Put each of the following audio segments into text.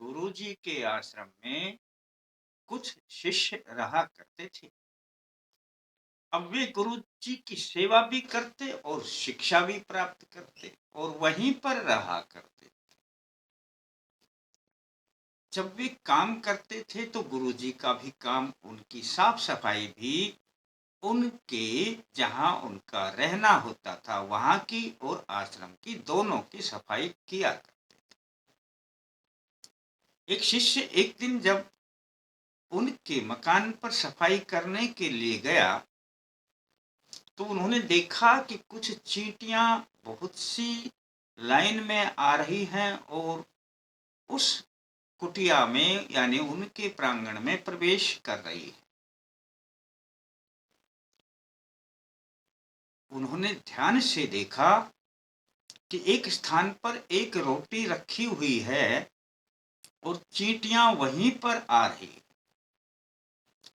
गुरुजी के आश्रम में कुछ शिष्य रहा करते थे। अब वे गुरुजी की सेवा भी करते और शिक्षा भी प्राप्त करते और वहीं पर रहा करते। जब वे काम करते थे तो गुरुजी का भी काम, उनकी साफ सफाई भी उनके जहां उनका रहना होता था वहां की और आश्रम की दोनों की सफाई किया करते। एक शिष्य एक दिन जब उनके मकान पर सफाई करने के लिए गया तो उन्होंने देखा कि कुछ चींटियां बहुत सी लाइन में आ रही हैं और उस कुटिया में यानी उनके प्रांगण में प्रवेश कर रही है। उन्होंने ध्यान से देखा कि एक स्थान पर एक रोटी रखी हुई है और चींटियां वहीं पर आ रही।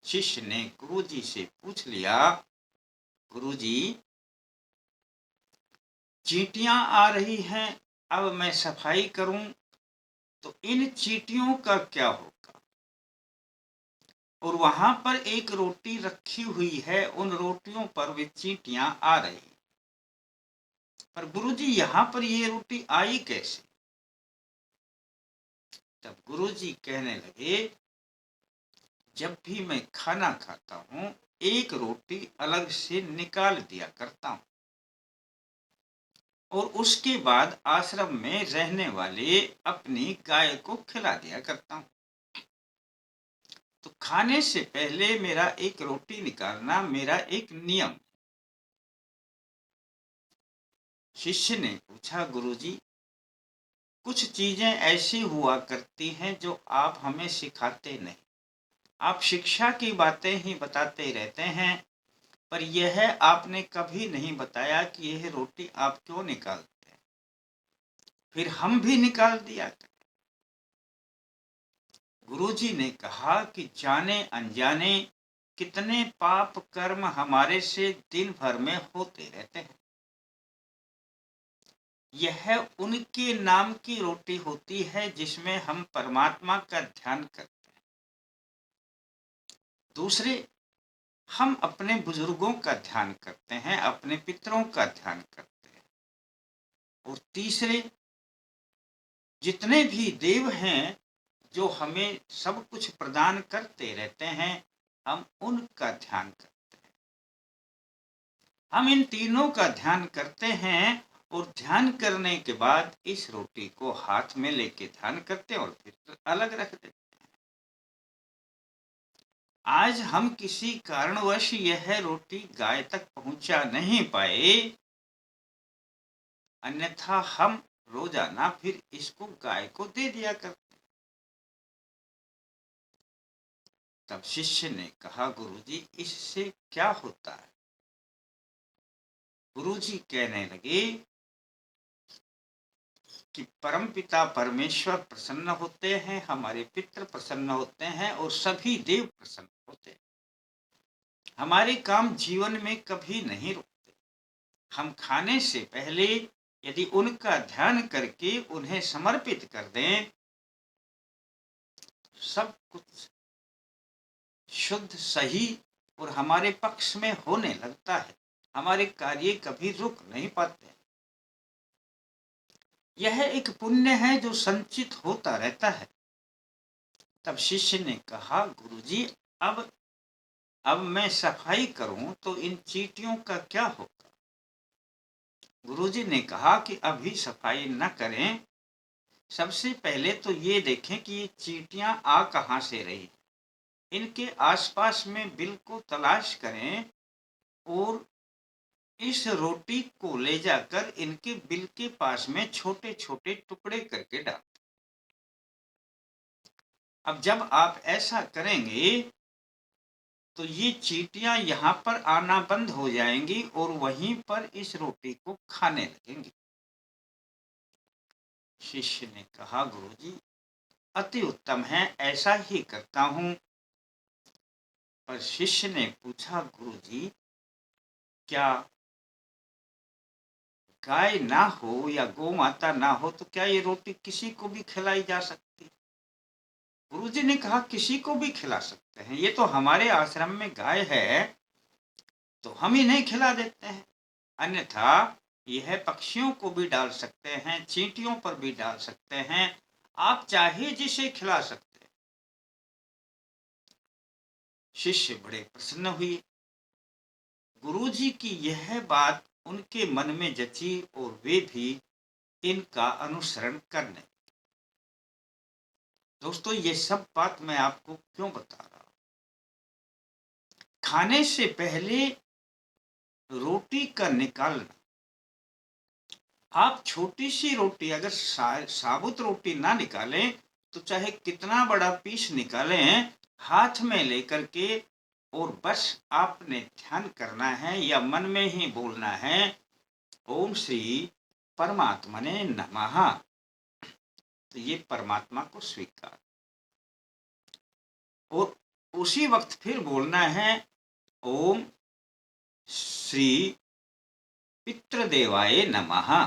शिष्य ने गुरुजी से पूछ लिया, गुरुजी, चींटियां आ रही हैं, अब मैं सफाई करूं तो इन चींटियों का क्या होगा? और वहां पर एक रोटी रखी हुई है, उन रोटियों पर वे चींटियां आ रही। पर गुरुजी, यहां पर ये रोटी आई कैसे? तब गुरुजी कहने लगे, जब भी मैं खाना खाता हूं एक रोटी अलग से निकाल दिया करता हूं और उसके बाद आश्रम में रहने वाले अपनी गाय को खिला दिया करता हूं। तो खाने से पहले मेरा एक रोटी निकालना मेरा एक नियम। शिष्य ने पूछा, गुरुजी, कुछ चीजें ऐसी हुआ करती हैं जो आप हमें सिखाते नहीं। आप शिक्षा की बातें ही बताते रहते हैं, पर यह आपने कभी नहीं बताया कि यह रोटी आप क्यों निकालते हैं, फिर हम भी निकाल दिया करें। गुरुजी ने कहा कि जाने अनजाने कितने पाप कर्म हमारे से दिन भर में होते रहते हैं। यह उनके नाम की रोटी होती है जिसमें हम परमात्मा का ध्यान करते हैं। दूसरे, हम अपने बुजुर्गों का ध्यान करते हैं, अपने पितरों का ध्यान करते हैं। और तीसरे, जितने भी देव हैं जो हमें सब कुछ प्रदान करते रहते हैं, हम उनका ध्यान करते हैं। हम इन तीनों का ध्यान करते हैं और ध्यान करने के बाद इस रोटी को हाथ में लेके ध्यान करते हैं और फिर अलग रख देते हैं। आज हम किसी कारणवश यह रोटी गाय तक पहुंचा नहीं पाए, अन्यथा हम रोजाना फिर इसको गाय को दे दिया करते। तब शिष्य ने कहा, गुरुजी, इससे क्या होता है? गुरुजी कहने लगे कि परमपिता परमेश्वर प्रसन्न होते हैं, हमारे पितृ प्रसन्न होते हैं और सभी देव प्रसन्न होते हैं। हमारे काम जीवन में कभी नहीं रुकते। हम खाने से पहले यदि उनका ध्यान करके उन्हें समर्पित कर दें, सब कुछ शुद्ध, सही और हमारे पक्ष में होने लगता है। हमारे कार्य कभी रुक नहीं पाते। यह एक पुण्य है जो संचित होता रहता है। तब शिष्य ने कहा, गुरुजी, अब अब मैं सफाई करूं तो इन चींटियों का क्या होगा? गुरुजी ने कहा कि अभी सफाई न करें, सबसे पहले तो ये देखें कि ये चींटियां आ कहां से रही। इनके आसपास में बिल को तलाश करें और इस रोटी को ले जाकर इनके बिल के पास में छोटे छोटे टुकड़े करके डाल। अब जब आप ऐसा करेंगे तो ये चींटियां यहाँ पर आना बंद हो जाएंगी और वहीं पर इस रोटी को खाने लगेंगी। शिष्य ने कहा, गुरुजी, अति उत्तम है, ऐसा ही करता हूं। पर शिष्य ने पूछा, गुरुजी, क्या गाय ना हो या गौ माता ना हो तो क्या ये रोटी किसी को भी खिलाई जा सकती? गुरुजी ने कहा किसी को भी खिला सकते हैं, ये तो हमारे आश्रम में गाय है तो हम इन्हें खिला देते हैं, अन्यथा यह पक्षियों को भी डाल सकते हैं, चींटियों पर भी डाल सकते हैं, आप चाहे जिसे खिला सकते हैं। शिष्य बड़े प्रसन्न हुए। गुरुजी की यह बात उनके मन में जची और वे भी इनका अनुसरण करने। दोस्तों, ये सब बात मैं आपको क्यों बता रहा हूं? खाने से पहले रोटी का निकालना, आप छोटी सी रोटी अगर साबुत रोटी ना निकालें तो चाहे कितना बड़ा पीस निकालें, हाथ में लेकर के और बस आपने ध्यान करना है या मन में ही बोलना है, ओम श्री परमात्मने नमः। तो ये परमात्मा को स्वीकार, और उसी वक्त फिर बोलना है ओम श्री पितृदेवाय नमः।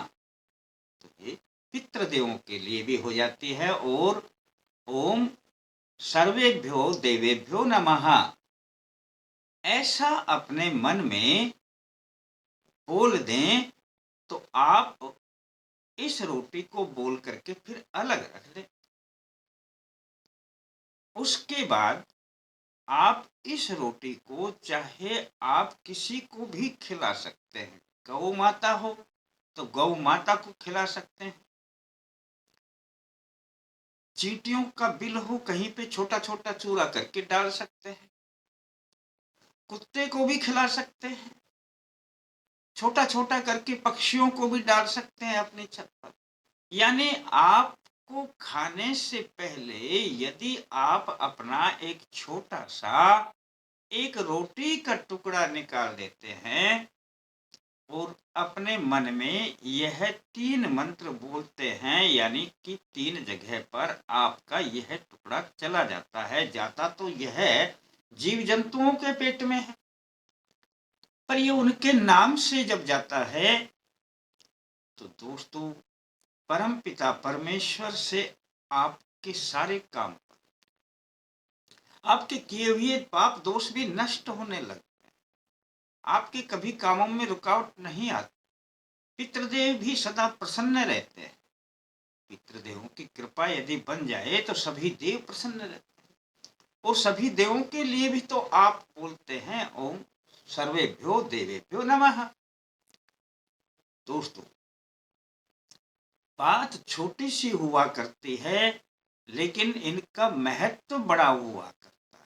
तो ये पितृदेवों के लिए भी हो जाती है। और ओम सर्वेभ्यो देवेभ्यो नमः, ऐसा अपने मन में बोल दें तो आप इस रोटी को बोल करके फिर अलग रख दें। उसके बाद आप इस रोटी को चाहे आप किसी को भी खिला सकते हैं, गौ माता हो तो गौ माता को खिला सकते हैं, चींटियों का बिल हो कहीं पे छोटा छोटा चूरा करके डाल सकते हैं, कुत्ते को भी खिला सकते हैं, छोटा छोटा करके पक्षियों को भी डाल सकते हैं अपनी छत पर। यानी आपको खाने से पहले यदि आप अपना एक छोटा सा एक रोटी का टुकड़ा निकाल देते हैं और अपने मन में यह 3 मंत्र बोलते हैं, यानी कि 3 जगह पर आपका यह टुकड़ा चला जाता है। जाता तो यह जीव जंतुओं के पेट में है, पर यह उनके नाम से जब जाता है तो दोस्तों परम पिता परमेश्वर से आपके सारे काम, आपके किए हुए पाप दोष भी नष्ट होने लगते हैं, आपके कभी कामों में रुकावट नहीं आती, पितृदेव भी सदा प्रसन्न रहते हैं। पितृदेवों की कृपा यदि बन जाए तो सभी देव प्रसन्न रहते हैं, और सभी देवों के लिए भी तो आप बोलते हैं ओम सर्वेभ्यो देवेभ्यो नमः। दोस्तों, बात छोटी सी हुआ करती है लेकिन इनका महत्व बड़ा हुआ करता है।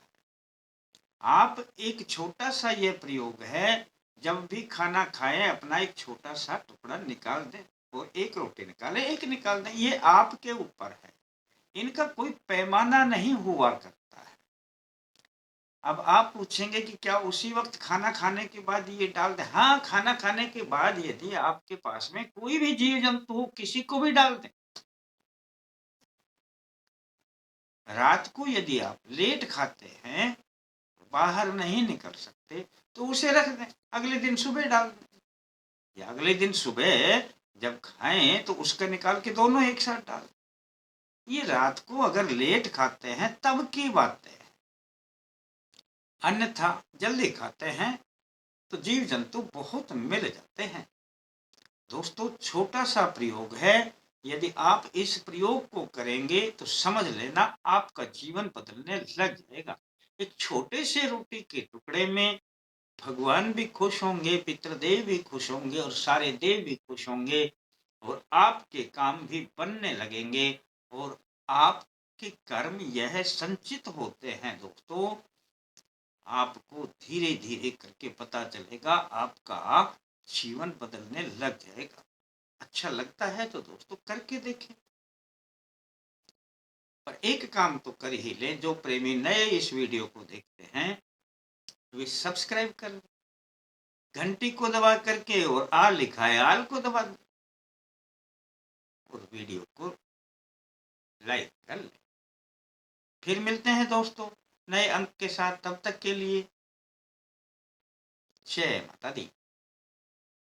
आप एक छोटा सा यह प्रयोग है, जब भी खाना खाएं अपना एक छोटा सा टुकड़ा निकाल दें और एक रोटी निकालें, एक निकाल दें, ये आपके ऊपर है, इनका कोई पैमाना नहीं हुआ करता है। अब आप पूछेंगे कि क्या उसी वक्त खाना खाने के बाद ये डाल दें? हाँ, खाना खाने के बाद यदि आपके पास में कोई भी जीव जंतु हो किसी को भी डाल दें। रात को यदि आप लेट खाते हैं, बाहर नहीं निकल सकते, तो उसे रख दें, अगले दिन सुबह डाल दें, या अगले दिन सुबह जब खाएं तो उसका निकाल के दोनों एक साथ डाल दें। ये रात को अगर लेट खाते हैं तब की बातें हैं, अन्यथा जल्दी खाते हैं तो जीव जंतु बहुत मिल जाते हैं। दोस्तों, छोटा सा प्रयोग है, यदि आप इस प्रयोग को करेंगे तो समझ लेना आपका जीवन बदलने लग जाएगा। एक छोटे से रोटी के टुकड़े में भगवान भी खुश होंगे, पितृदेव भी खुश होंगे और सारे देव भी खुश होंगे, और आपके काम भी बनने लगेंगे, और आपके कर्म यह संचित होते हैं। दोस्तों, आपको धीरे धीरे करके पता चलेगा, आपका जीवन बदलने लग जाएगा। अच्छा लगता है तो दोस्तों करके देखें, पर एक काम तो कर ही लें, जो प्रेमी नए इस वीडियो को देखते हैं वे सब्सक्राइब कर लें, घंटी को दबा करके, और आ लिखा है आल को दबा दें, और वीडियो को लाइक कर लें। फिर मिलते हैं दोस्तों नए अंक के साथ, तब तक के लिए जय माता दी।